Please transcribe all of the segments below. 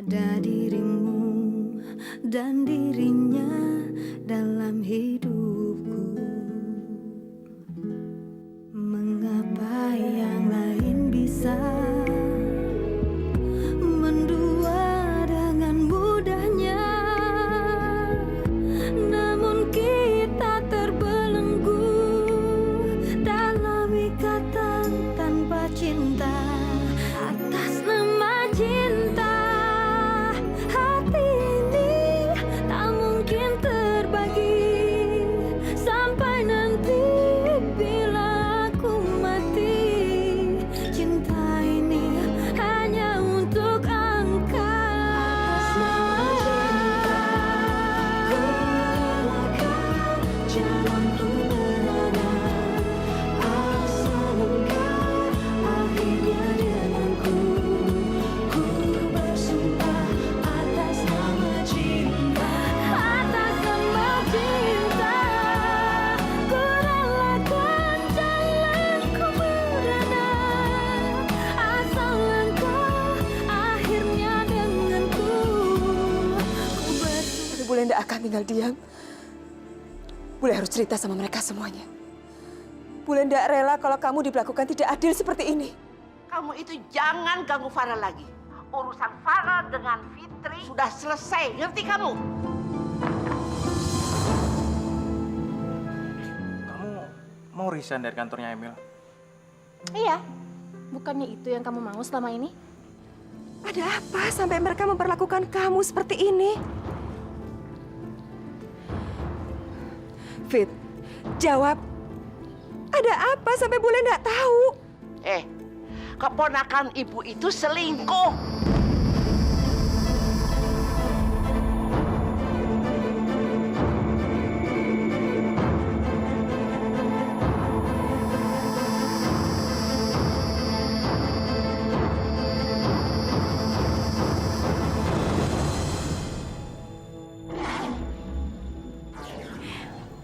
Ada dirimu dan dirinya dalam hidupku. Mengapa yang lain bisa mendua dengan mudahnya, namun kita terbelenggu dalam ikatan tanpa cinta. Atas nama cinta, hati ini tak mungkin terbagi sampai nanti bila aku mati. Cinta ini hanya untuk engkau. Jalanku berada asal engkau akhirnya denganku. Ku bersumpah atas nama cinta, atas nama cinta. Ku relakan jalanku berada asal engkau akhirnya denganku. Ku bersumpah. Bule tidak akan tinggal diam. Bule harus cerita sama mereka semuanya. Bule tidak rela kalau kamu diperlakukan tidak adil seperti ini. Kamu itu jangan ganggu Farah lagi. Urusan Farah dengan Fitri sudah selesai, ngerti kamu? Kamu mau resign dari kantornya Emil? Iya, bukannya itu yang kamu mau selama ini? Ada apa sampai mereka memperlakukan kamu seperti ini? Fit, jawab. Ada apa sampai Bule tidak tahu? Keponakan ibu itu selingkuh.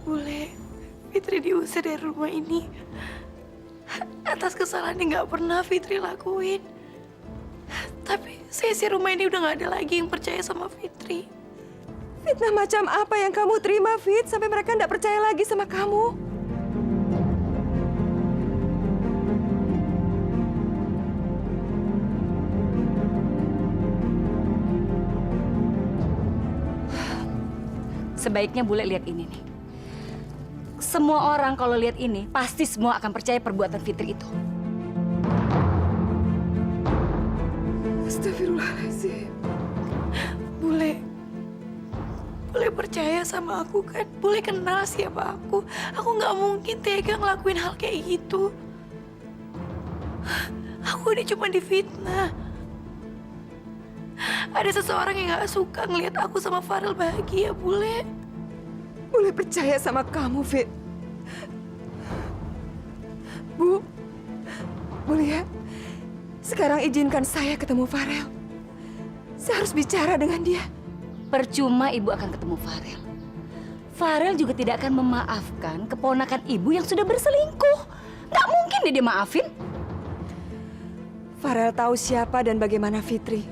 Bule, Fitri diusir dari rumah ini atas kesalahan yang nggak pernah Fitri lakuin. Tapi sesi rumah ini udah nggak ada lagi yang percaya sama Fitri. Fitnah macam apa yang kamu terima, Fit, sampai mereka tidak percaya lagi sama kamu? Sebaiknya Bule lihat ini nih. Semua orang kalau lihat ini, pasti semua akan percaya perbuatan Fitri itu. Astagfirullahaladzim. Bule percaya sama aku kan? Bule kenal siapa aku. Aku nggak mungkin tega ngelakuin hal kayak gitu. Aku ini cuma difitnah. Ada seseorang yang nggak suka ngelihat aku sama Farel bahagia, Bule. Bule percaya sama kamu, Fit. Bu Lia, sekarang izinkan saya ketemu Farel. Saya harus bicara dengan dia. Percuma ibu akan ketemu Farel. Farel juga tidak akan memaafkan keponakan ibu yang sudah berselingkuh. Nggak mungkin dia maafin. Farel tahu siapa dan bagaimana Fitri.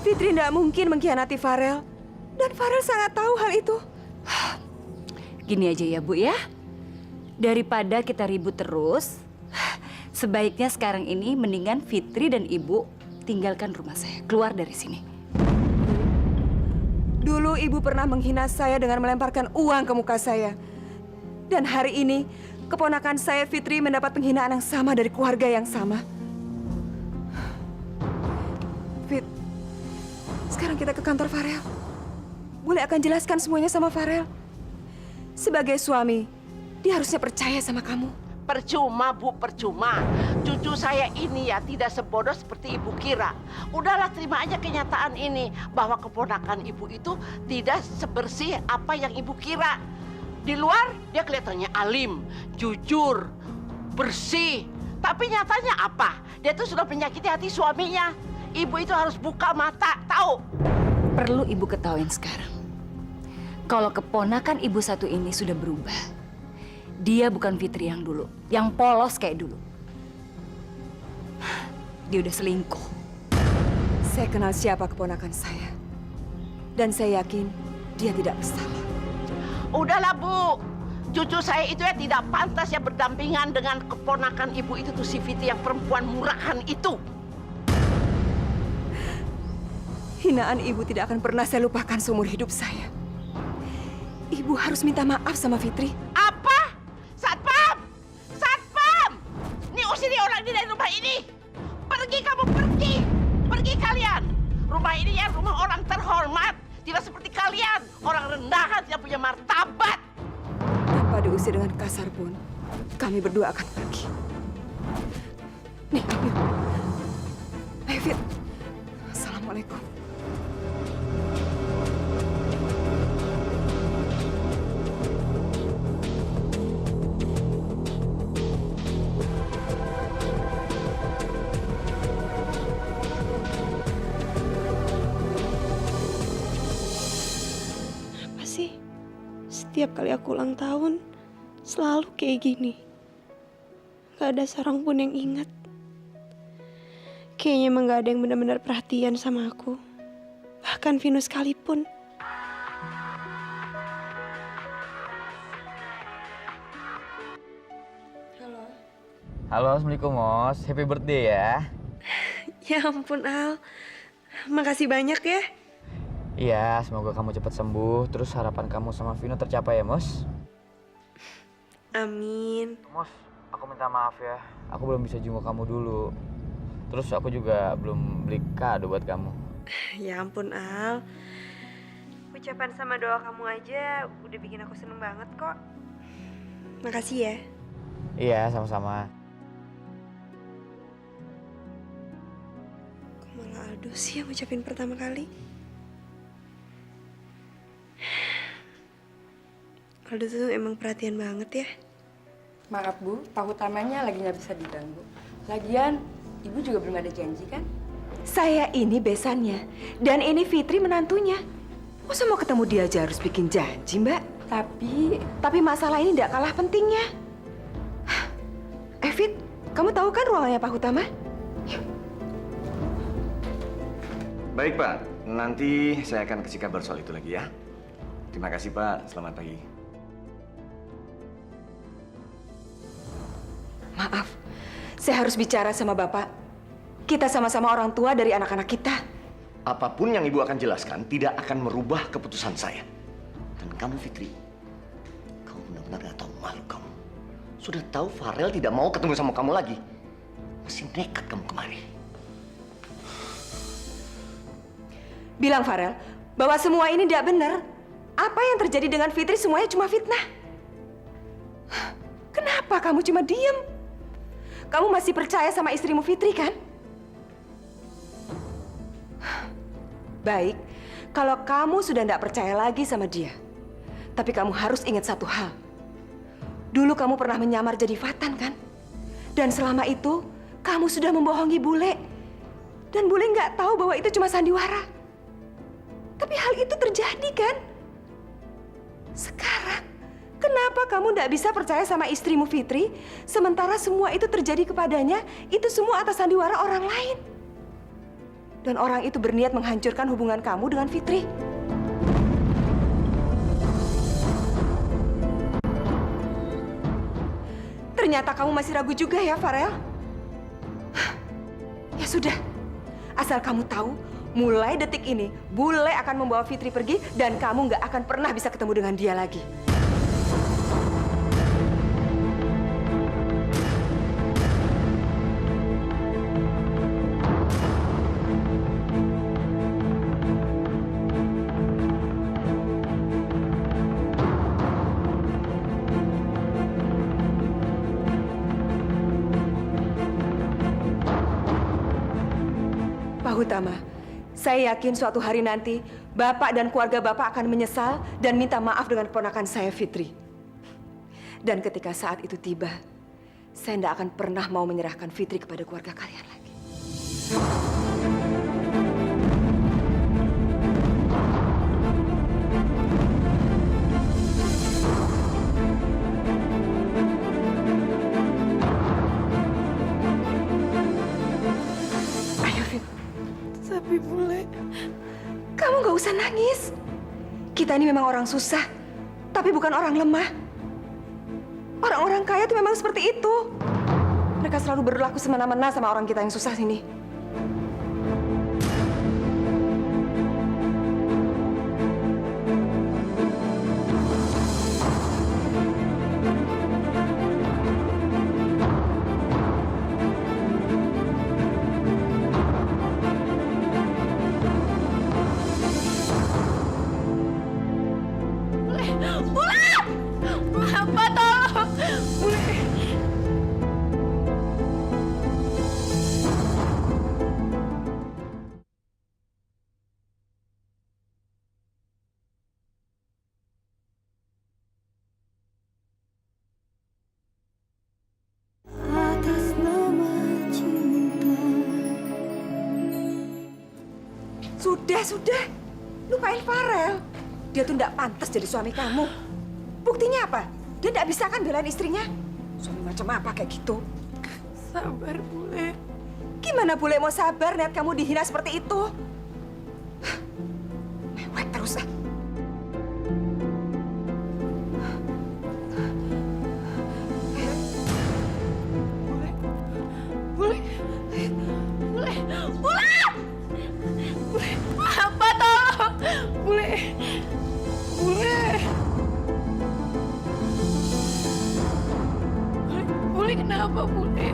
Fitri tidak mungkin mengkhianati Farel. Dan Farel sangat tahu hal itu. Gini aja ya, Bu ya. Daripada kita ribut terus, sebaiknya sekarang ini mendingan Fitri dan Ibu tinggalkan rumah saya, keluar dari sini. Dulu Ibu pernah menghina saya dengan melemparkan uang ke muka saya. Dan hari ini, keponakan saya Fitri mendapat penghinaan yang sama dari keluarga yang sama. Fit, sekarang kita ke kantor Farel. Bule akan jelaskan semuanya sama Farel. Sebagai suami, dia harusnya percaya sama kamu. Percuma, Bu, percuma. Cucu saya ini ya tidak sebodoh seperti Ibu kira. Udahlah, terima aja kenyataan ini. Bahwa keponakan Ibu itu tidak sebersih apa yang Ibu kira. Di luar, dia kelihatannya alim, jujur, bersih. Tapi nyatanya apa? Dia tuh sudah menyakiti hati suaminya. Ibu itu harus buka mata, tahu? Perlu Ibu ketahuin sekarang. Kalau keponakan Ibu satu ini sudah berubah. Dia bukan Fitri yang dulu, yang polos kayak dulu. Dia udah selingkuh. Saya kenal siapa keponakan saya. Dan saya yakin dia tidak bersalah. Udahlah Bu, cucu saya itu ya tidak pantas ya berdampingan dengan keponakan ibu itu tuh si Fitri yang perempuan murahan itu. Hinaan ibu tidak akan pernah saya lupakan seumur hidup saya. Ibu harus minta maaf sama Fitri. Apa? Satpam! Satpam! Nih usir dia orang ini dari rumah ini. Pergi kamu, pergi! Pergi kalian! Rumah ini ya rumah orang terhormat. Tidak seperti kalian, orang rendahan tidak punya martabat. Tanpa diusir dengan kasar pun, kami berdua akan pergi. Nih, ayo. Ayo, Fit. Assalamualaikum. Apa sih? Setiap kali aku ulang tahun, selalu kayak gini. Gak ada seorang pun yang ingat. Kayaknya emang gak ada yang benar-benar perhatian sama aku. Bahkan Vino sekalipun. Halo. Halo, Assalamualaikum Mos. Happy birthday ya. Ya ampun Al. Makasih banyak ya. Iya, semoga kamu cepat sembuh. Terus harapan kamu sama Vino tercapai ya, Mos. Amin. Mos, aku minta maaf ya. Aku belum bisa jenguk kamu dulu. Terus aku juga belum beli kado buat kamu. Ya ampun Al. Ucapan sama doa kamu aja udah bikin aku seneng banget kok. Makasih ya. Iya, sama-sama. Kok malah Aldo sih yang ngucapin pertama kali? Aldo tuh emang perhatian banget ya. Maaf Bu, tahu utamanya lagi nggak bisa diganggu. Lagian, Ibu juga belum ada janji kan? Saya ini besannya, dan ini Fitri menantunya. Masa mau ketemu dia aja harus bikin janji, Mbak? Tapi masalah ini tidak kalah pentingnya. Fit, kamu tahu kan ruangannya Pak Utama? Baik Pak, nanti saya akan kasih kabar soal itu lagi ya. Terima kasih Pak, selamat pagi. Maaf, saya harus bicara sama Bapak. Kita sama-sama orang tua dari anak-anak kita. Apapun yang Ibu akan jelaskan tidak akan merubah keputusan saya. Dan kamu Fitri, kamu benar-benar gak tahu malu kamu. Sudah tahu Farel tidak mau ketemu sama kamu lagi. Masih nekat kamu kemari. Bilang Farel, bahwa semua ini tidak benar. Apa yang terjadi dengan Fitri semuanya cuma fitnah. Kenapa kamu cuma diem? Kamu masih percaya sama istrimu Fitri kan? Baik, kalau kamu sudah tidak percaya lagi sama dia. Tapi kamu harus ingat satu hal. Dulu kamu pernah menyamar jadi Fatan kan? Dan selama itu, kamu sudah membohongi Bule. Dan Bule nggak tahu bahwa itu cuma sandiwara. Tapi hal itu terjadi kan? Sekarang, kenapa kamu tidak bisa percaya sama istrimu Fitri, sementara semua itu terjadi kepadanya, itu semua atas sandiwara orang lain? Dan orang itu berniat menghancurkan hubungan kamu dengan Fitri. Ternyata kamu masih ragu juga ya, Farel? Ya sudah, asal kamu tahu, mulai detik ini, Bule akan membawa Fitri pergi dan kamu nggak akan pernah bisa ketemu dengan dia lagi. Pak Utama, saya yakin suatu hari nanti Bapak dan keluarga Bapak akan menyesal dan minta maaf dengan keponakan saya Fitri. Dan ketika saat itu tiba, saya tidak akan pernah mau menyerahkan Fitri kepada keluarga kalian lagi. Tapi Bu, bule. Kamu gak usah nangis. Kita ini memang orang susah, tapi bukan orang lemah. Orang-orang kaya itu memang seperti itu. Mereka selalu berlaku semena-mena sama orang kita yang susah sini. Apa tolong? Bule. Sudah. Lupain Farel. Dia tuh nggak pantas jadi suami kamu. Buktinya apa? Dia nggak bisa kan belain istrinya? Suami macam apa kayak gitu? Sabar, bule. Gimana bule mau sabar lihat kamu dihina seperti itu? Mewek terus ah. Bule. Bule. Bule. Bule. Apa tolong? Bule. Bule. Bule kenapa, Bule?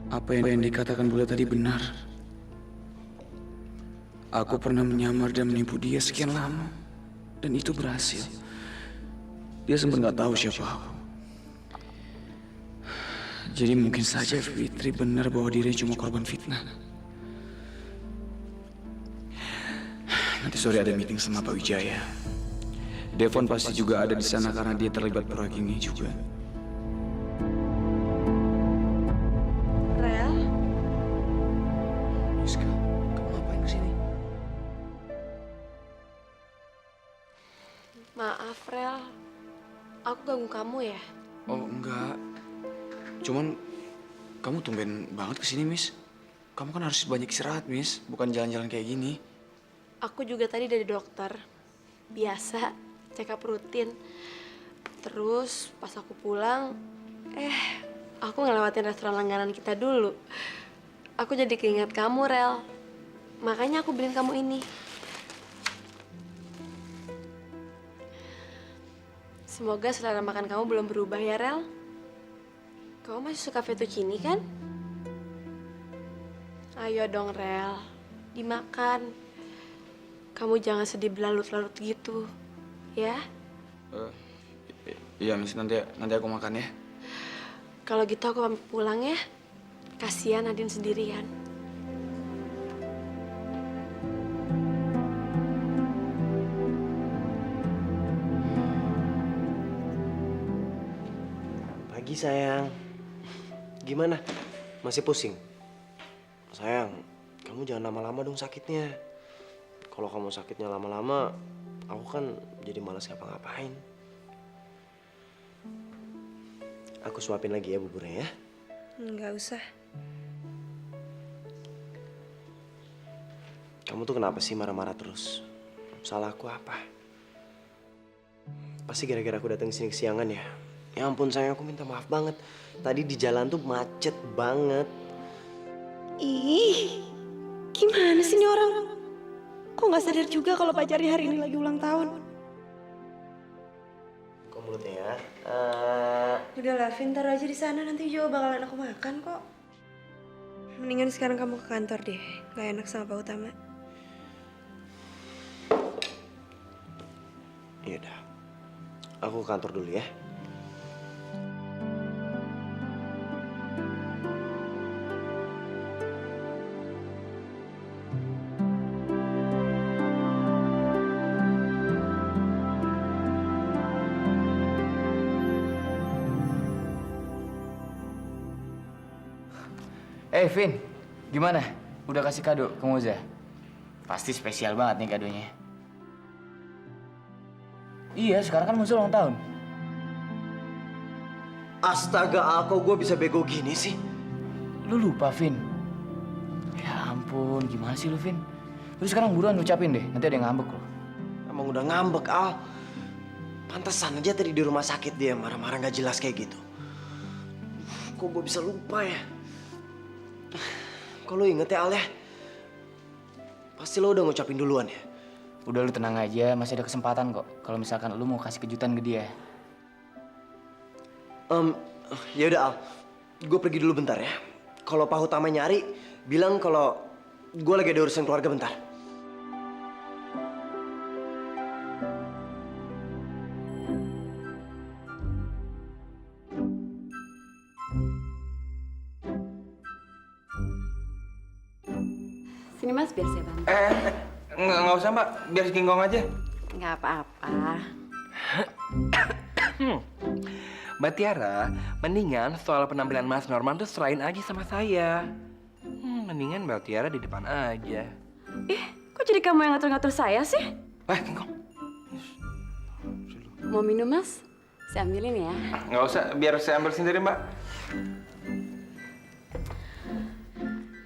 Apa yang dikatakan Bule tadi benar. Aku pernah menyamar dan menipu dia sekian lama. Dan itu berhasil. Dia sempat nggak tahu siapa aku. Jadi mungkin saja Fitri benar bahwa dirinya cuma korban fitnah. Nanti sore ada meeting sama Pak Wijaya. Devon pasti juga ada di sana karena dia terlibat proyek ini juga. Rel, Miska, kamu ngapain kesini? maaf Rel. Aku ganggu kamu ya? Oh enggak. Cuman kamu tumben banget kesini, Miss. Kamu kan harus banyak istirahat, Miss. Bukan jalan-jalan kayak gini. Aku juga tadi dari dokter. Biasa, check up rutin. Terus pas aku pulang, aku ngelewatin restoran langganan kita dulu. Aku jadi keinget kamu, Rel. Makanya aku beliin kamu ini. Semoga selera makan kamu belum berubah ya, Rel. Kamu masih suka fettuccine kan? Ayo dong, Rel. Dimakan. Kamu jangan sedih berlarut-larut gitu, ya? Iya, Miss. Nanti aku makan ya. Kalau gitu aku pamit pulang ya. Kasihan Nadine sendirian. Pagi sayang. Gimana? Masih pusing? Sayang, kamu jangan lama-lama dong sakitnya. Kalau kamu sakitnya lama-lama, aku kan jadi malas ngapa-ngapain. Aku suapin lagi ya buburnya ya. Nggak usah. Kamu tuh kenapa sih marah-marah terus? Salah aku apa? Pasti gara-gara aku datang sini kesiangan ya. Ya ampun sayang, aku minta maaf banget. Tadi di jalan tuh macet banget. Ih, gimana sih ini orang? Kok nggak sadar juga kalau pacarnya hari ini lagi ulang tahun? Kok mulutnya ya? Udah lah, Vin, taruh aja di sana. Nanti juga bakalan aku makan kok. Mendingan sekarang kamu ke kantor deh. Gak enak sama Pak Utama. Yaudah, aku ke kantor dulu ya. Vin, gimana? Udah kasih kado ke Moza? Pasti spesial banget nih kadonya. Iya, sekarang kan Moza ulang tahun. Astaga, Al, kok gue bisa bego gini sih? Lu lupa, Vin. Ya ampun, gimana sih lu, Vin? Lu sekarang buruan ucapin deh, nanti ada yang ngambek loh. Emang udah ngambek, Al. Pantesan aja tadi di rumah sakit dia marah-marah gak jelas kayak gitu. Kok gue bisa lupa ya? Kok lu inget ya, Al ya? Pasti lo udah ngucapin duluan ya? Udah lu tenang aja, masih ada kesempatan kok. Kalau misalkan lu mau kasih kejutan ke dia. Ya udah, Al. Gue pergi dulu bentar ya. Kalau Pak Utama nyari, bilang kalau gue lagi ada urusan keluarga bentar. Sini Mas, biar saya bantu. Nggak usah mbak, biar si Kinggong aja. Nggak apa-apa. Mbak Tiara, mendingan soal penampilan Mas Norman tuh serahin aja sama saya. Mendingan Mbak Tiara di depan aja. Kok jadi kamu yang ngatur-ngatur saya sih? Kinggong. Mau minum Mas? Saya ambilin ya. Nggak usah, biar saya ambil sendiri mbak.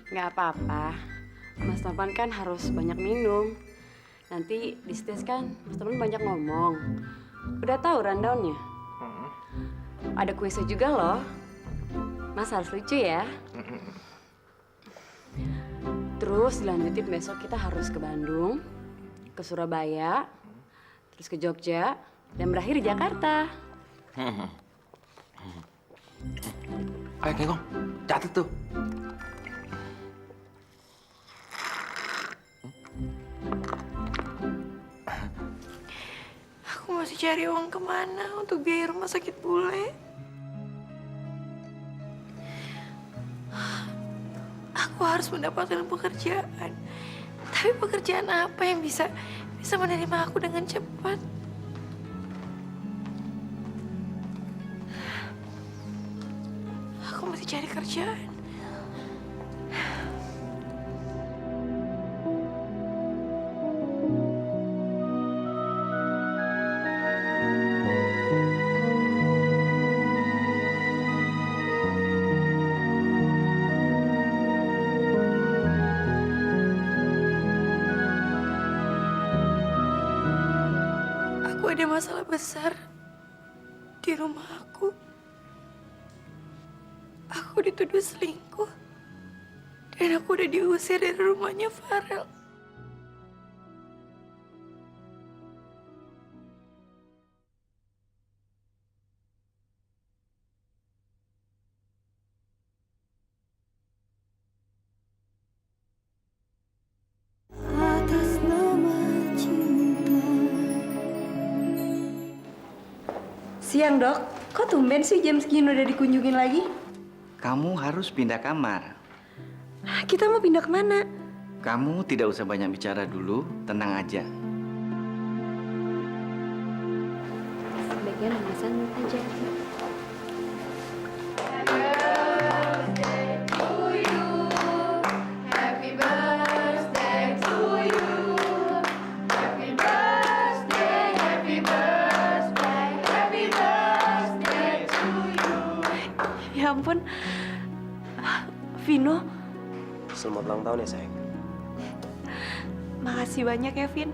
Nggak apa-apa. Mas Norman kan harus banyak minum. Nanti di stage kan Mas Norman banyak ngomong. Udah tahu rundown-nya? Ada kuisnya juga loh. Mas harus lucu ya. Terus dilanjutin besok kita harus ke Bandung, ke Surabaya, terus ke Jogja, dan berakhir di Jakarta. Ayo Kinggong, catat tuh. Aku masih cari uang kemana untuk biaya rumah sakit bule. Aku harus mendapatkan pekerjaan. Tapi pekerjaan apa yang bisa menerima aku dengan cepat? Aku masih cari kerjaan. Ada masalah besar di rumah aku. Aku dituduh selingkuh. Dan aku udah diusir dari rumahnya Farel. Atas nama cinta. Siang, Dok. Kok tumben sih jam segini udah dikunjungin lagi? Kamu harus pindah kamar. Kita mau pindah kemana? Kamu tidak usah banyak bicara dulu, tenang aja. Sebaiknya Mama santai aja. Ya ampun, Vino, Selamat ulang tahun ya, sayang. makasih banyak ya, Vin.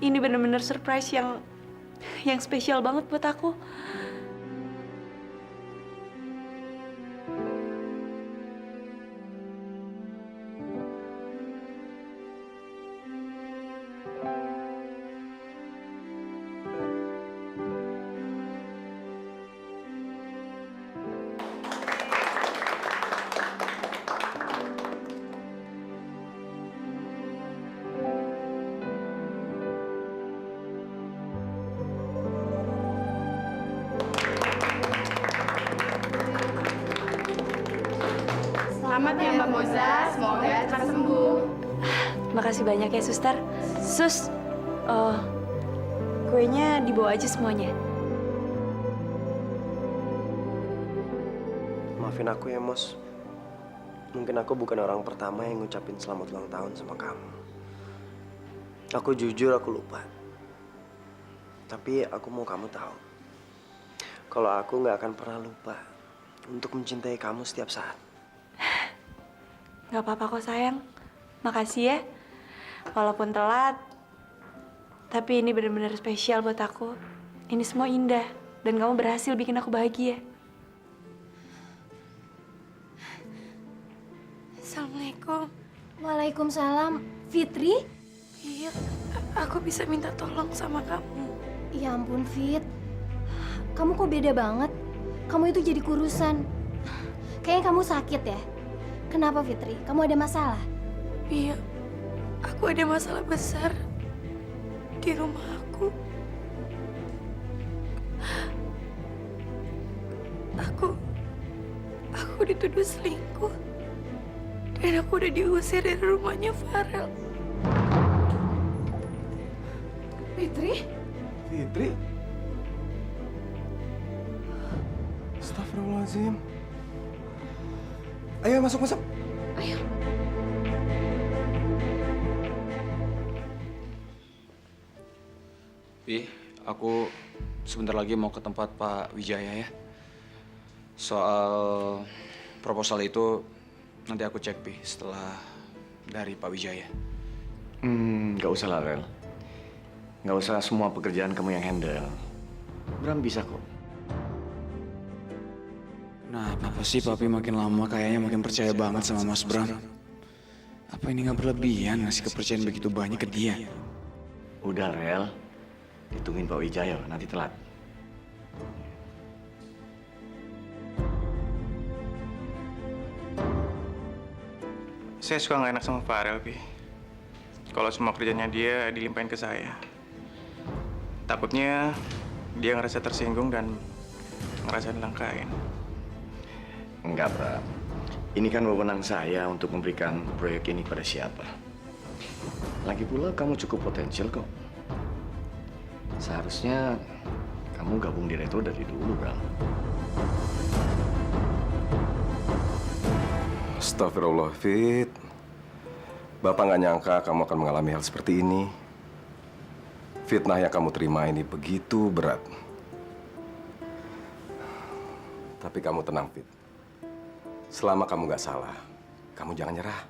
Ini bener-bener surprise yang spesial banget buat aku. Selamat ya Mbak Moza, semoga cepat sembuh. Makasih banyak ya, Suster. Sus, kuenya dibawa aja semuanya. Maafin aku ya, Mos. Mungkin aku bukan orang pertama yang ngucapin selamat ulang tahun sama kamu. Aku jujur, aku lupa. Tapi aku mau kamu tahu. kalau aku nggak akan pernah lupa untuk mencintai kamu setiap saat. Gak apa-apa kok sayang. Makasih ya. Walaupun telat, tapi ini benar-benar spesial buat aku. Ini semua indah dan kamu berhasil bikin aku bahagia. Assalamualaikum. Waalaikumsalam. Fitri? Iya, aku bisa minta tolong sama kamu. Ya ampun, Fit. Kamu kok beda banget? Kamu itu jadi kurusan. Kayaknya kamu sakit ya? Kenapa, Fitri? Kamu ada masalah? Iya, aku ada masalah besar di rumah aku. Aku dituduh selingkuh. Dan aku udah diusir dari rumahnya Farel. Fitri? Fitri? Astagfirullahaladzim. Ayo masuk. Ayo. Pi, aku sebentar lagi mau ke tempat Pak Wijaya ya. Soal proposal itu nanti aku cek, Pi, setelah dari Pak Wijaya. Nggak usah lah, Rel. Nggak usah semua pekerjaan kamu yang handle. Bram bisa kok. Nah, kenapa sih Papi makin lama kayaknya makin percaya banget sama Mas Bram? Apa ini nggak berlebihan ngasih kepercayaan begitu banyak ke dia? Udah, Rel. Hitungin Pak Wijaya, nanti telat. Saya suka nggak enak sama Farel, Pi. Kalau semua kerjanya dia dilimpahin ke saya. Takutnya dia ngerasa tersinggung dan ngerasa dilangkain. Enggak, Bram. Ini kan wewenang saya untuk memberikan proyek ini pada siapa. Lagi pula kamu cukup potensial kok. Seharusnya kamu gabung di Retro dari dulu, Bram. Astagfirullah, Fit. Bapak nggak nyangka kamu akan mengalami hal seperti ini. Fitnah yang kamu terima ini begitu berat. Tapi kamu tenang, Fit. Selama kamu nggak salah, kamu jangan nyerah.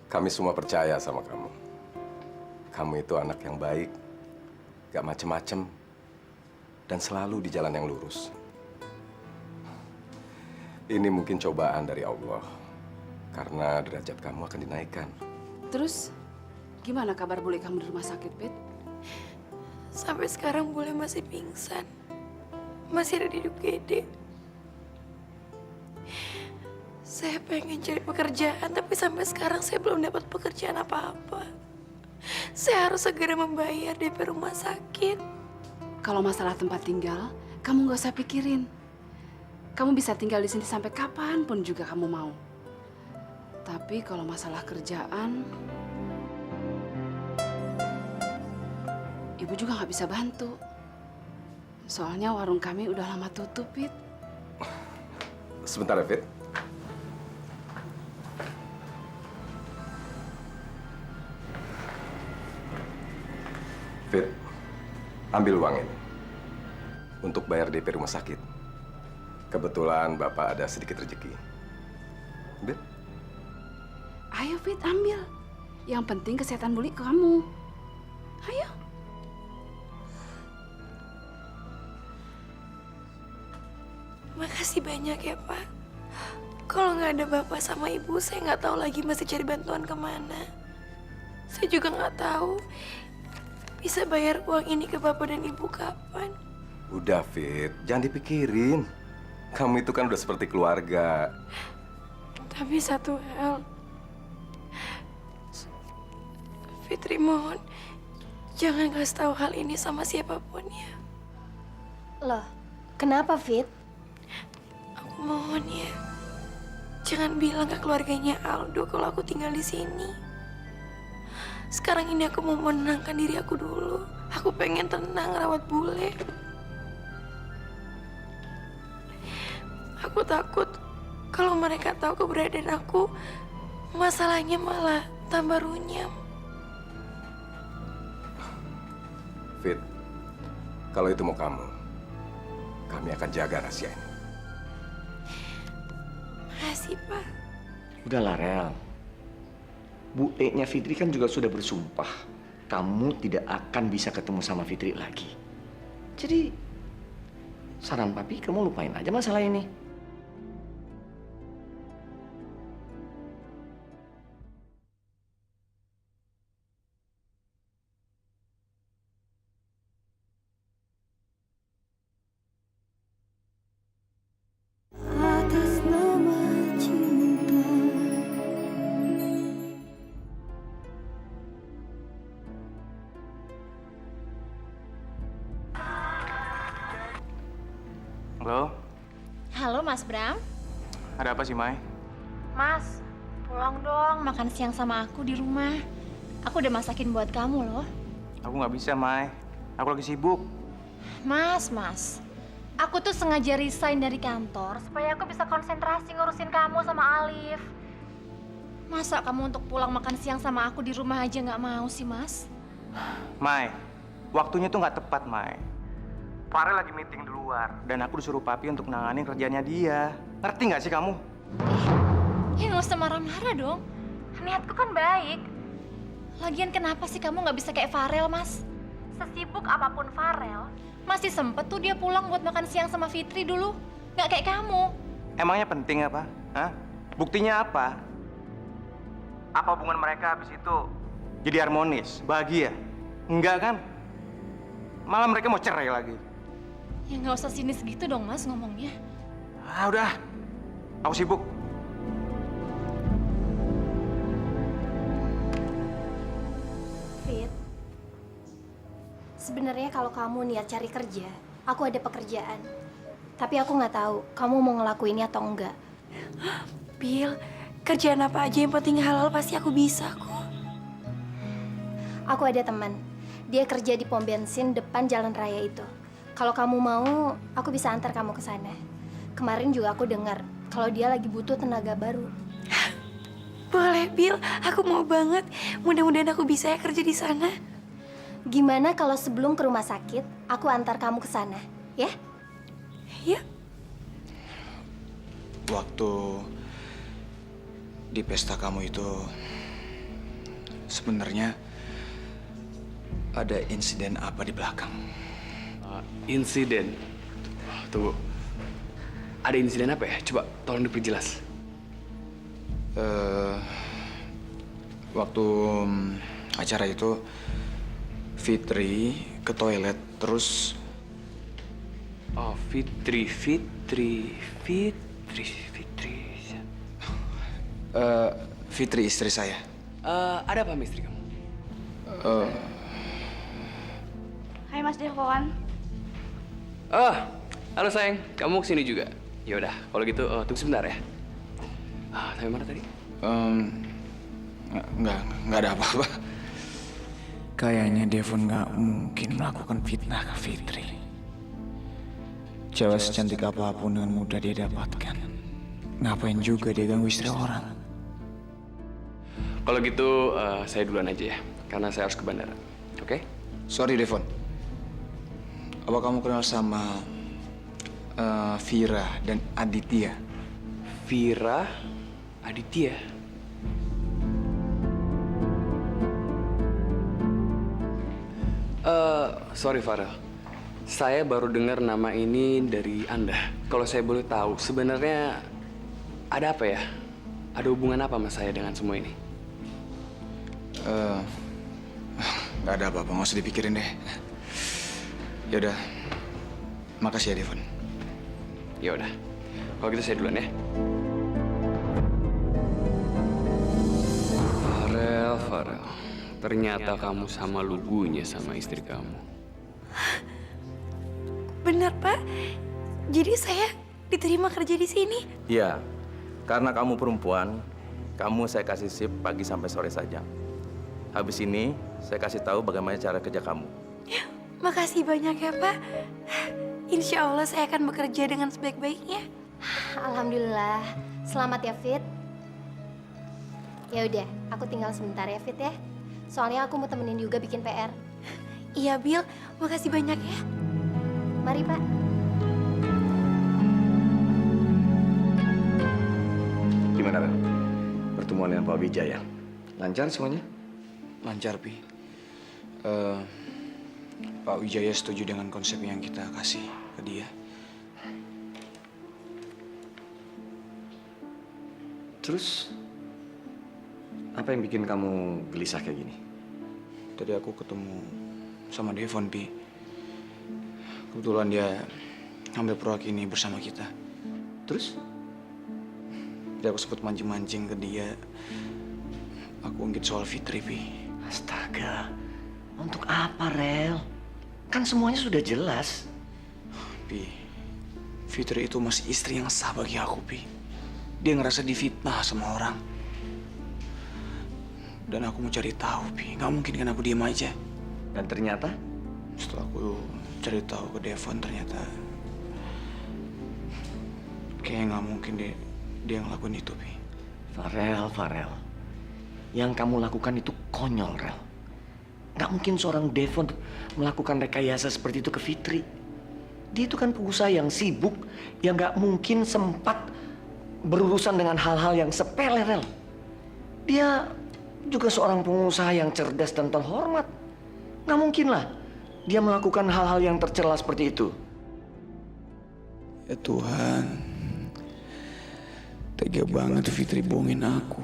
Kami semua percaya sama kamu. Kamu itu anak yang baik, gak macem-macem, dan selalu di jalan yang lurus. Ini mungkin cobaan dari Allah, karena derajat kamu akan dinaikkan. Terus, gimana kabar bule kamu di rumah sakit, Pit? Sampai sekarang Bule masih pingsan. Masih ada di UGD. Saya pengen cari pekerjaan, tapi sampai sekarang saya belum dapat pekerjaan apa-apa. Saya harus segera membayar DP rumah sakit. Kalau masalah tempat tinggal, kamu nggak usah pikirin. Kamu bisa tinggal di sini sampai kapanpun juga kamu mau. Tapi kalau masalah kerjaan, Ibu juga nggak bisa bantu. Soalnya warung kami udah lama tutup, Pit. Sebentar ya, Fit. Fit, ambil uang ini untuk bayar DP rumah sakit. Kebetulan Bapak ada sedikit rezeki. Ambil. Ayo, Fit, ambil. Yang penting kesehatan buli kamu. Ayo. Makasih banyak ya, Pak. Kalau nggak ada Bapak sama Ibu, saya nggak tahu lagi mesti cari bantuan kemana. Saya juga nggak tahu bisa bayar uang ini ke Bapak dan Ibu kapan. Udah, Fit. Jangan dipikirin. Kamu itu kan udah seperti keluarga. Tapi satu hal, Fitri mohon jangan kasih tahu hal ini sama siapapun ya. Loh, kenapa, Fit? Aku mohon ya, jangan bilang ke keluarganya Aldo kalau aku tinggal di sini. Sekarang ini aku mau menenangkan diri aku dulu. Aku pengen tenang rawat Bule. Aku takut kalau mereka tahu keberadaan aku, masalahnya malah tambah runyam. Fit, kalau itu mau kamu, kami akan jaga rahasia ini. Makasih, Pak. Udahlah, Rel. Bu E-nya Fitri kan juga sudah bersumpah. Kamu tidak akan bisa ketemu sama Fitri lagi. Jadi, saran papi, kamu lupain aja masalah ini. Atas nama cinta. Halo, Halo Mas Bram. ada apa sih, Mai? Mas, pulang dong makan siang sama aku di rumah. Aku udah masakin buat kamu loh. Aku nggak bisa, Mai. Aku lagi sibuk. Mas. Aku tuh sengaja resign dari kantor supaya aku bisa konsentrasi ngurusin kamu sama Alif. Masa kamu untuk pulang makan siang sama aku di rumah aja nggak mau sih, Mas? Mai, waktunya tuh nggak tepat, Mai. Farel lagi meeting di luar, dan aku disuruh papi untuk nanganin kerjanya dia. Ngerti nggak sih kamu? Ya nggak usah marah-marah dong. Niatku kan baik. Lagian kenapa sih kamu nggak bisa kayak Farel, Mas? Sesibuk apapun Farel, masih sempet tuh dia pulang buat makan siang sama Fitri dulu. Nggak kayak kamu. Emangnya penting apa? Hah? Buktinya apa? Apa hubungan mereka habis itu jadi harmonis, bahagia? Enggak kan? Malah mereka mau cerai lagi. Ya nggak usah sinis gitu dong, Mas, ngomongnya. Ah, udah. Aku sibuk. Fit, sebenarnya kalau kamu niat cari kerja, aku ada pekerjaan. Tapi aku nggak tahu kamu mau ngelakuinnya atau enggak. Bill, kerjaan apa aja yang penting halal pasti aku bisa kok. Aku ada teman, dia kerja di pom bensin depan jalan raya itu. Kalau kamu mau, aku bisa antar kamu ke sana. Kemarin juga aku dengar kalau dia lagi butuh tenaga baru. Boleh, Bill. Aku mau banget. Mudah-mudahan aku bisa ya kerja di sana. Gimana kalau sebelum ke rumah sakit, aku antar kamu ke sana, ya? Ya. Waktu di pesta kamu itu sebenarnya ada insiden apa di belakang? Insiden? Tunggu. Ada insiden apa ya? Coba tolong diperjelas. Waktu acara itu Fitri ke toilet terus. Oh, Fitri. Fitri istri saya. Ada apa sama istri kamu? Hai Mas Devon. Halo sayang, kamu kesini juga? Ya udah, kalau gitu tunggu sebentar ya. Sampai mana tadi? Nggak ada apa-apa. Kayaknya Devon nggak mungkin melakukan fitnah ke Fitri. Cewek secantik apapun dengan mudah dia dapatkan. Ngapain juga dia ganggu istri orang? Kalau gitu saya duluan aja ya, karena saya harus ke bandara. Oke? Sorry Devon. Apa kamu kenal sama Vira dan Aditya? Vira, Aditya. Sorry Farel. Saya baru dengar nama ini dari Anda. Kalau saya boleh tahu, sebenarnya ada apa ya? Ada hubungan apa sama saya dengan semua ini? Nggak ada apa-apa, nggak usah dipikirin deh. Yaudah, makasih ya Devon. Ya udah, kalau gitu saya duluan ya. Farel, ternyata kamu sama lugunya sama istri kamu. Benar, Pak. Jadi saya diterima kerja di sini. Iya, karena kamu perempuan, kamu saya kasih shift pagi sampai sore saja. Habis ini, saya kasih tahu bagaimana cara kerja kamu. Makasih banyak ya, Pak. Insya Allah saya akan bekerja dengan sebaik-baiknya. Alhamdulillah. Selamat ya, Fit. Ya udah, aku tinggal sebentar ya, Fit ya. Soalnya aku mau temenin juga bikin PR. Iya, Bill. Makasih banyak ya. Mari, Pak. dengan Pak Wijaya? Lancar semuanya? Lancar, Pi. Pak Wijaya setuju dengan konsep yang kita kasih ke dia. Terus, apa yang bikin kamu gelisah kayak gini? Tadi aku ketemu sama Devon, Pi. Kebetulan dia ngambil proyek ini bersama kita. Terus? Jadi aku sempat mancing-mancing ke dia. Aku ungkit soal Fitri, Pi. Astaga, untuk apa, Rel? Kan semuanya sudah jelas. Pi, Fitri itu masih istri yang sah bagi aku, Pi. Dia ngerasa difitnah sama orang. Dan aku mau cari tahu, Pi. Nggak mungkin kan aku diam aja. Dan ternyata? Setelah aku cari tahu ke Devon, ternyata kayaknya nggak mungkin dia ngelakuin itu, Pi. Farel. Yang kamu lakukan itu konyol, Rel. Nggak mungkin seorang Devon melakukan rekayasa seperti itu ke Fitri. Dia itu kan pengusaha yang sibuk, yang nggak mungkin sempat berurusan dengan hal-hal yang sepele, Rel. Dia juga seorang pengusaha yang cerdas dan terhormat. Nggak mungkin lah dia melakukan hal-hal yang tercela seperti itu. Ya Tuhan, tega banget Fitri bohongin aku.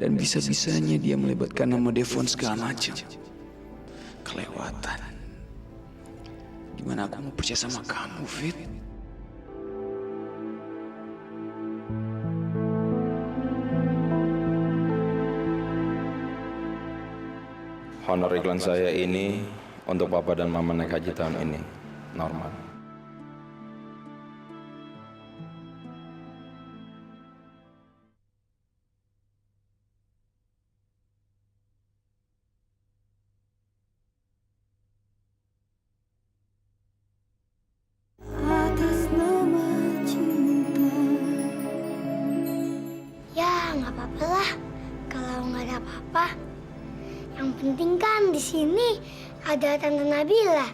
Dan bisa-bisanya dia melibatkan nama Devon segala macam. Kelewatan. Gimana aku mau percaya sama kamu, Fit? Honor iklan saya ini untuk Papa dan Mama naik haji tahun ini. Normal. Ya, nggak apa-apa lah. Kalau nggak ada apa-apa. Yang penting kan di sini ada Tante Nabila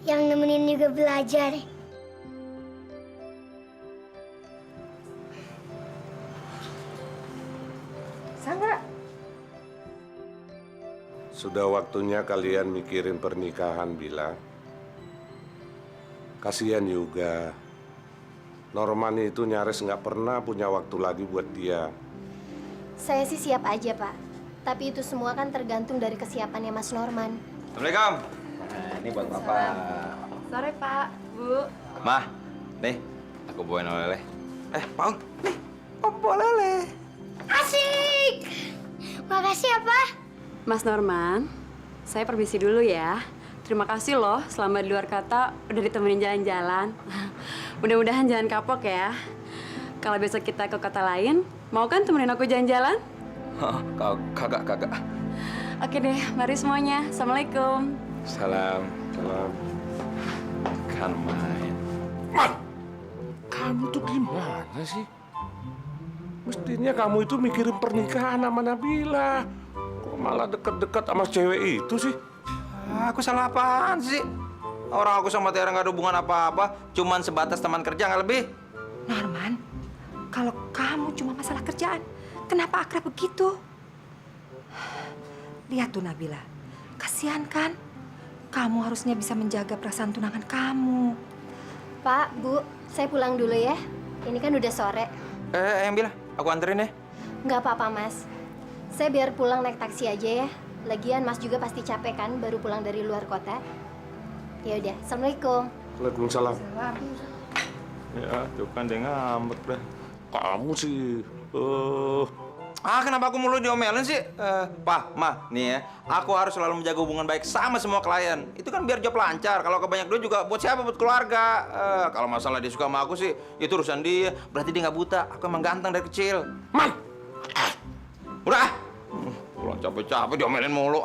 yang nemenin juga belajar. Sangga. Sudah waktunya kalian mikirin pernikahan, Bila. Kasihan juga. Norman itu nyaris nggak pernah punya waktu lagi buat dia. Saya sih siap aja, Pak. Tapi itu semua kan tergantung dari kesiapannya Mas Norman. Assalamualaikum. Nah, ini buat Papa. Sore, Pak. Bu. Mah, nih, aku bawain oleh-oleh. Paung, nih, Papa bawa oleh-oleh. Asik! Makasih ya, Pak. Mas Norman, saya permisi dulu ya. Terima kasih loh selama di luar kota udah ditemenin jalan-jalan. Mudah-mudahan jangan kapok ya. Kalau besok kita ke kota lain, mau kan temenin aku jalan-jalan? Kagak. Oke deh, mari semuanya. Assalamualaikum. Salam. Kan main. Kamu tuh gimana sih? Mestinya kamu itu mikirin pernikahan sama Nabila. Kok malah deket-deket sama cewek itu sih? Aku salah apaan sih? Orang aku sama Tiara nggak ada hubungan apa-apa, cuman sebatas teman kerja nggak lebih. Norman, kalau kamu cuma masalah kerjaan, kenapa akrab begitu? Lihat tuh Nabila, kasihan kan? Kamu harusnya bisa menjaga perasaan tunangan kamu. Pak, Bu, saya pulang dulu ya. Ini kan udah sore. Yang bilang, aku anterin ya. Nggak apa-apa, Mas. Saya biar pulang naik taksi aja ya. Lagian Mas juga pasti capek kan baru pulang dari luar kota. Ya udah, Assalamualaikum. Waalaikumsalam. Ya, tuh kan dia ngambek dah. Kamu sih, Kenapa aku mulu diomelin sih? Pak, Ma, nih ya, aku harus selalu menjaga hubungan baik sama semua klien. Itu kan biar job lancar. Kalau kebanyak duit juga buat siapa? Buat keluarga. Kalau masalah dia suka sama aku sih, itu urusan dia. Berarti dia nggak buta. Aku emang ganteng dari kecil. Man! Udah! Pulang capek-capek diomelin mulu.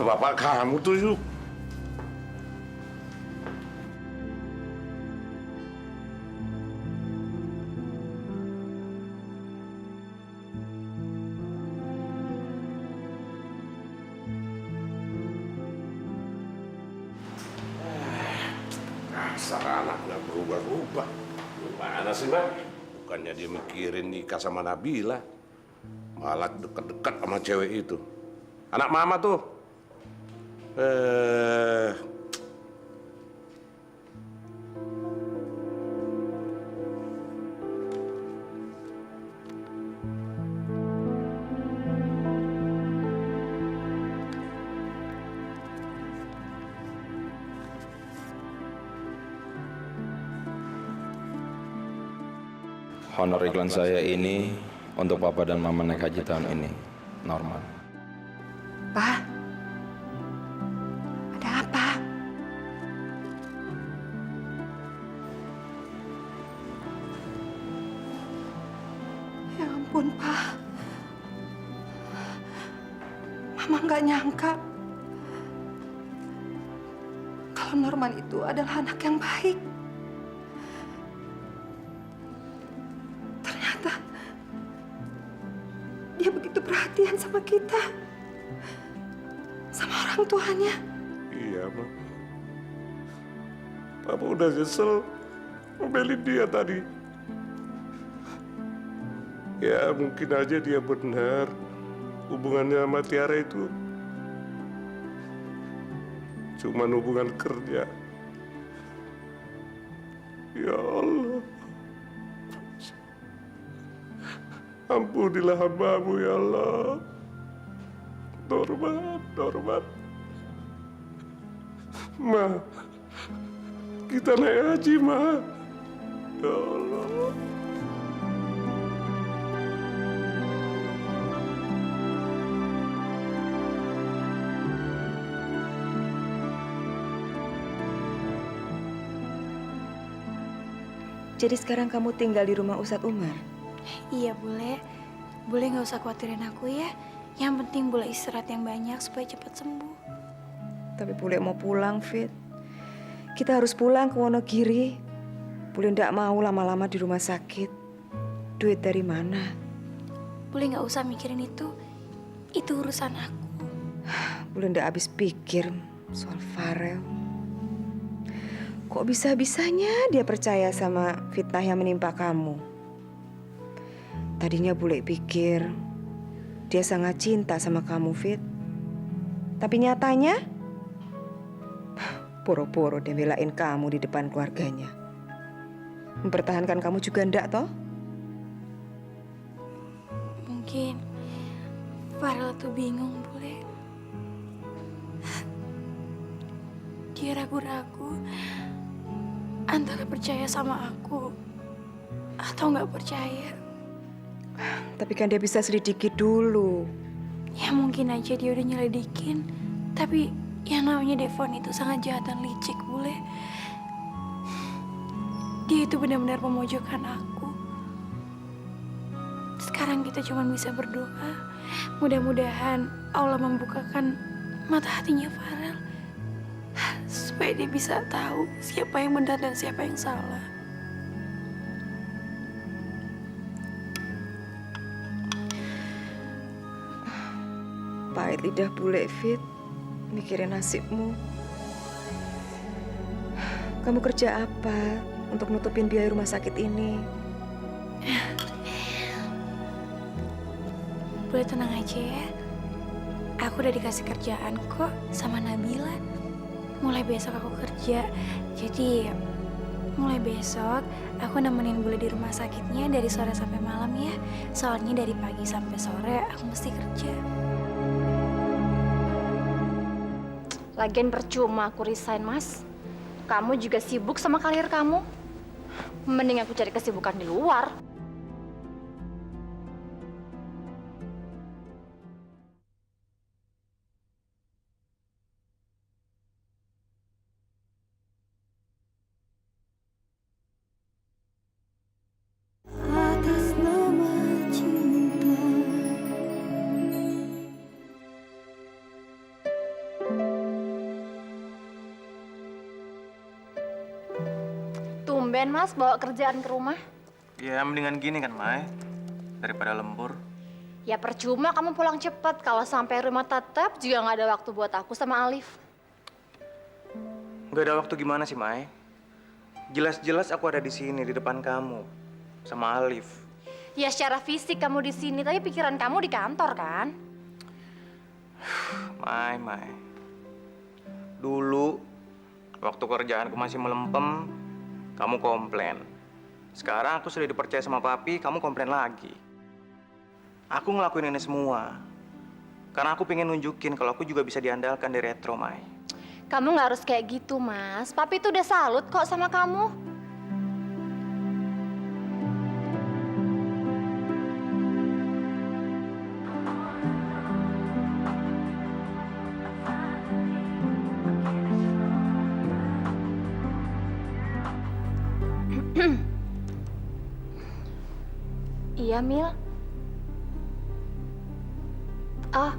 Bapak kamu tuh yuk. Dasar anak nggak berubah-ubah. Gimana sih, Bang? Bukannya dia mikirin nikah sama Nabila, malah deket-deket sama cewek itu. Anak mama tuh. Honor iklan saya ini untuk Papa dan Mama naik haji tahun ini. Normal. Pak, ada apa? Ya ampun, Pak. Mama nggak nyangka kalau Norman itu adalah anak yang baik. Ternyata dia begitu perhatian sama kita, sama orang tuanya. Iya, Ma. Papa udah nyesel membeli dia tadi. Ya, mungkin aja dia benar. Hubungannya sama Tiara itu cuman hubungan kerja. Ya Allah. Ampunilah hamba-Mu ya Allah. Norman. Ma, kita naik haji, Ma. Ya Allah. Jadi sekarang kamu tinggal di rumah Ustadz Umar? Iya, Bule. Bule nggak usah khawatirin aku ya. Yang penting Bule istirahat yang banyak supaya cepat sembuh. Tapi Bule mau pulang, Fit. Kita harus pulang ke Wonogiri. Bule ndak mau lama-lama di rumah sakit. Duit dari mana? Bule nggak usah mikirin itu. Itu urusan aku. Bule ndak habis pikir soal Farel. Kok bisa-bisanya dia percaya sama fitnah yang menimpa kamu? Tadinya Bule pikir dia sangat cinta sama kamu, Fit. Tapi nyatanya poro-poro dia belain kamu di depan keluarganya. Mempertahankan kamu juga ndak, toh? Mungkin Farel tuh bingung, Bule. Dia ragu-ragu antara percaya sama aku atau nggak percaya. Tapi kan dia bisa selidiki dulu. Ya mungkin aja dia udah nyelidikin. Tapi yang namanya Devon itu sangat jahat dan licik, Bule. Dia itu benar-benar memojokkan aku. Sekarang kita cuma bisa berdoa. Mudah-mudahan Allah membukakan mata hatinya Farel. Supaya dia bisa tahu siapa yang benar dan siapa yang salah. Pahit lidah Bule, Fit. Mikirin nasibmu. Kamu kerja apa untuk nutupin biaya rumah sakit ini? Boleh tenang aja ya. Aku udah dikasih kerjaan kok sama Nabila. Mulai besok aku kerja. Jadi mulai besok aku nemenin Bule di rumah sakitnya dari sore sampai malam ya. Soalnya dari pagi sampai sore aku mesti kerja. Lagian percuma aku resign, Mas. Kamu juga sibuk sama karir kamu. Mending aku cari kesibukan di luar. Atas nama cinta. Tumben, Mas, bawa kerjaan ke rumah. Ya mendingan gini kan, Mai. Daripada lembur. Ya percuma kamu pulang cepat. Kalau sampai rumah tetap juga nggak ada waktu buat aku sama Alif. Gak ada waktu gimana sih, Mai? Jelas-jelas aku ada di sini, di depan kamu. sama Alif. Ya secara fisik kamu di sini, tapi pikiran kamu di kantor kan? Mai. Dulu, waktu kerjaanku masih melempem, kamu komplain. Sekarang aku sudah dipercaya sama papi, kamu komplain lagi. Aku ngelakuin ini semua karena aku pengen nunjukin kalau aku juga bisa diandalkan di Retro, Mai. Kamu nggak harus kayak gitu, Mas. Papi tuh udah salut kok sama kamu. Iya, Mil. Oh,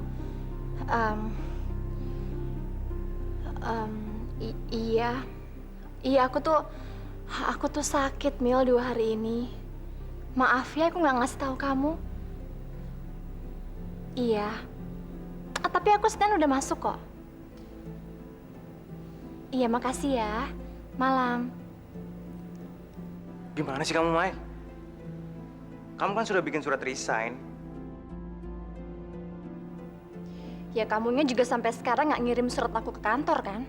iya. Iya, aku tuh sakit, Mil, 2 hari ini. Maaf ya, aku nggak ngasih tahu kamu. Iya. Tapi aku sekarang udah masuk kok. Iya, makasih ya. Malam. Gimana sih kamu, Mai? Kamu kan sudah bikin surat resign. Ya kamunya juga sampai sekarang nggak ngirim surat aku ke kantor kan?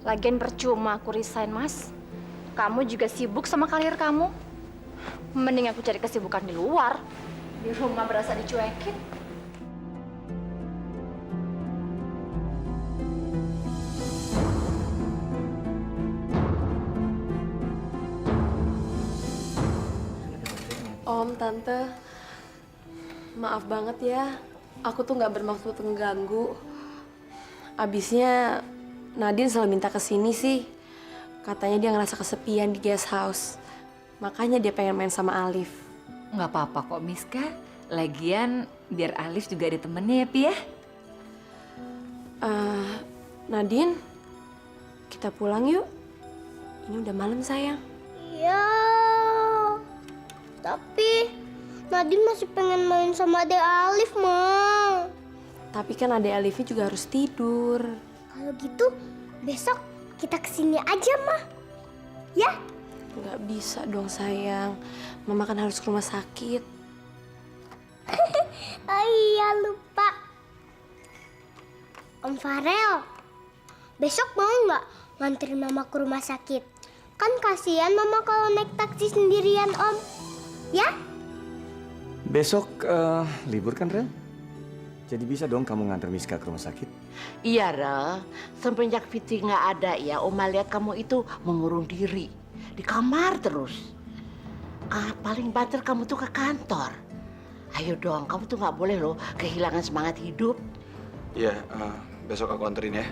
Lagian percuma aku resign, Mas. Kamu juga sibuk sama karir kamu. Mending aku cari kesibukan di luar. Di rumah berasa dicuekin. Om, Tante, maaf banget ya. Aku tuh nggak bermaksud mengganggu. Abisnya Nadine selalu minta kesini sih. Katanya dia ngerasa kesepian di guest house. Makanya dia pengen main sama Alif. Nggak apa-apa kok, Miska. Lagian biar Alif juga ada temennya ya, Pi ya. Nadine, kita pulang yuk. Ini udah malam, sayang. Iya. Tapi Nadine masih pengen main sama Adek Alif, Ma. Tapi kan Adek Alifnya juga harus tidur. Kalau gitu, besok kita kesini aja, Ma. Ya? Nggak bisa dong, sayang. Mama kan harus ke rumah sakit. Oh iya, lupa. Om Farel, besok mau nggak nganterin Mama ke rumah sakit? Kan kasihan Mama kalau naik taksi sendirian, Om. Ya? Besok libur kan, Rel? Jadi bisa dong kamu nganter Miska ke rumah sakit? Iya, Rel. Semenjak Fitri nggak ada ya, Oma lihat kamu itu mengurung diri. Di kamar terus. Paling banter kamu tuh ke kantor. Ayo dong, kamu tuh nggak boleh loh kehilangan semangat hidup. Iya, besok aku anterin ya.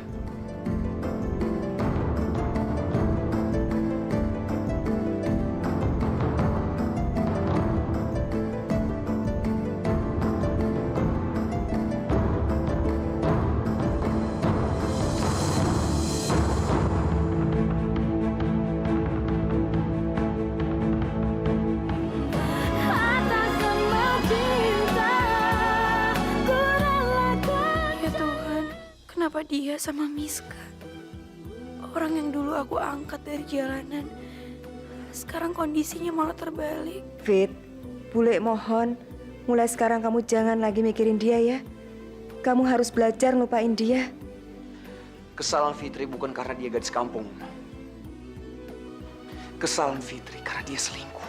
Ya Tuhan, kenapa dia sama Miska? Orang yang dulu aku angkat dari jalanan, sekarang kondisinya malah terbalik. Fit, Bule mohon, mulai sekarang kamu jangan lagi mikirin dia ya. Kamu harus belajar lupain dia. Kesalahan Fitri bukan karena dia gadis kampung. Kesalahan Fitri karena dia selingkuh.